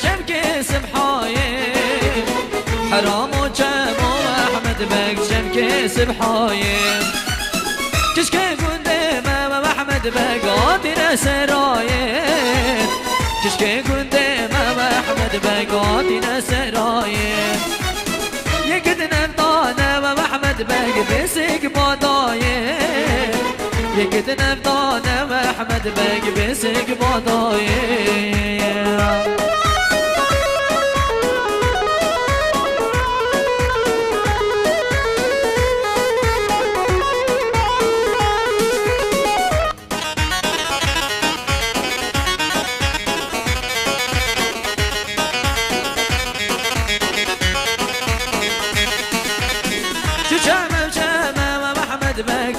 شمك سبحاية حرام وجم وأحمد بك شمك سبحاية كشكي قدام أحمد بك قاتنا سراية كشكي قدام أحمد بك قاتنا سراية يقدنا بطانا وأحمد بك بسك بضاية يقدنا بطانا وأحمد بك بسك بضاية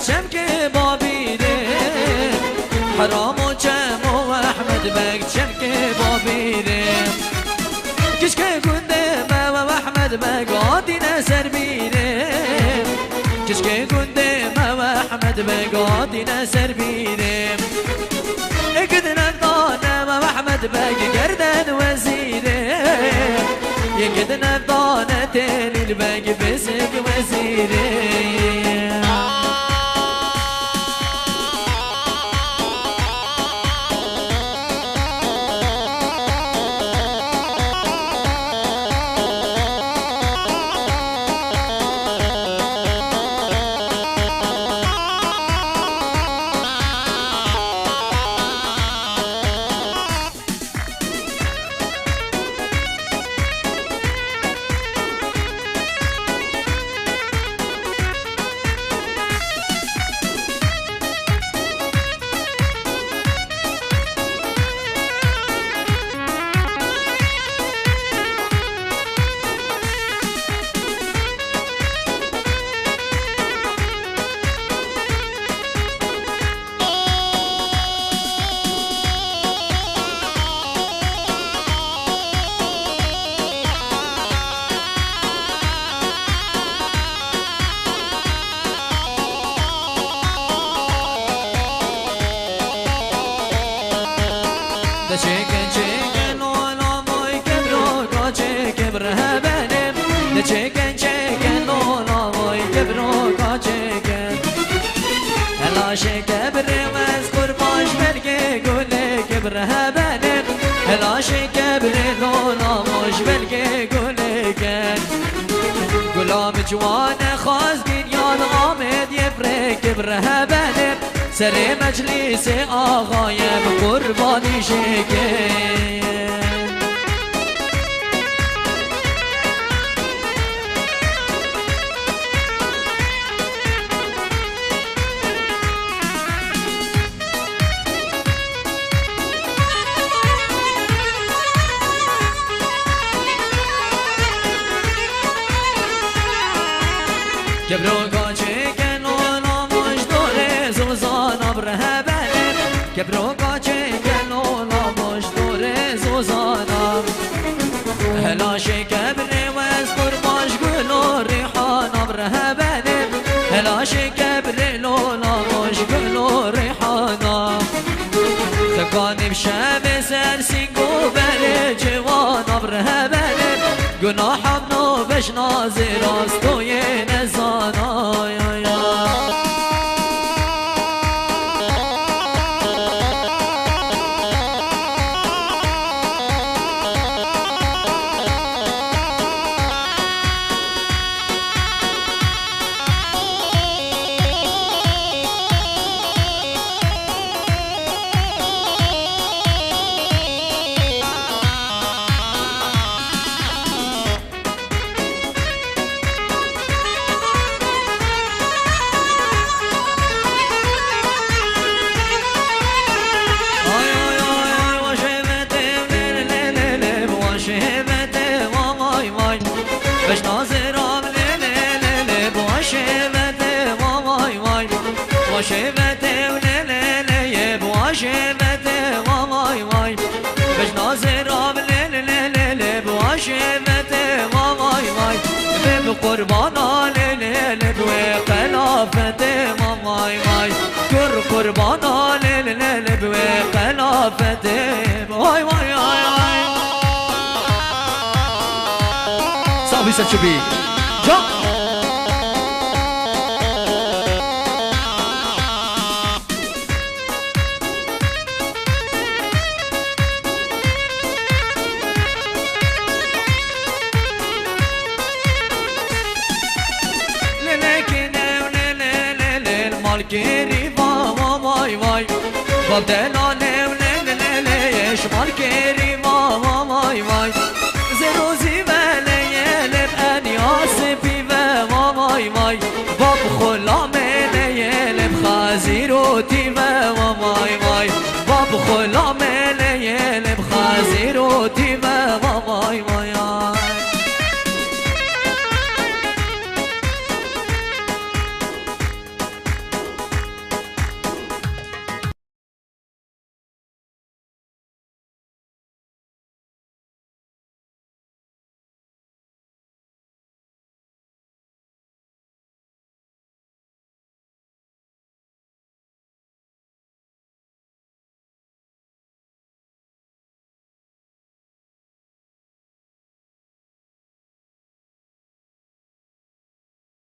شمك بابيلي حرام وجم وأحمد بك شمك بابيلي كشكي قدام وأحمد بك قاتنا سربيلي كشكي قدام وأحمد بك قاتنا سربيلي اقدنا بضانا وأحمد بك قردن وزيري يقدنا بضانا تالي الباق بسك وزيري چکن چکن اونا موی کبرو کا چکبر هبنم چکن چکن اونا موی کبرو کا چکن هلا شکبر مز قرباش بلگه گل کبر هبنم هلا شکبر اونا موش بلگه گل کن گلام جوان خواز گریان آمد یفره کبر هبنم سر مجلس آقایم قربانی شکن کبرو کا چکن اونا مجدور زوزانا بره بنم کبرو کا چکن اونا مجدور زوزانا هلا شکبر وز قرباش گلو ریحانا بره بنم هلا شکبر لولا مش گلو ریحانا تکانیم شب سر سینگو بره جوانا بره بنم گناهم نو بشناز راستوی نزانا واشفته ولللي بواشفته واي واي باش ناظر لللي بواشفته واي واي بقربان لللي بقلافته واي واي قربان لللي بقلافته واي واي واي Lisa Chubi. Jump. Malkeri vay vay Bab delale leş malkeri vay vay Zerozi vele yelep en yasipi ve vay vay Bab khulame yelep khaziroti ve vay vay Bab khulame yelep khaziroti ve vay vay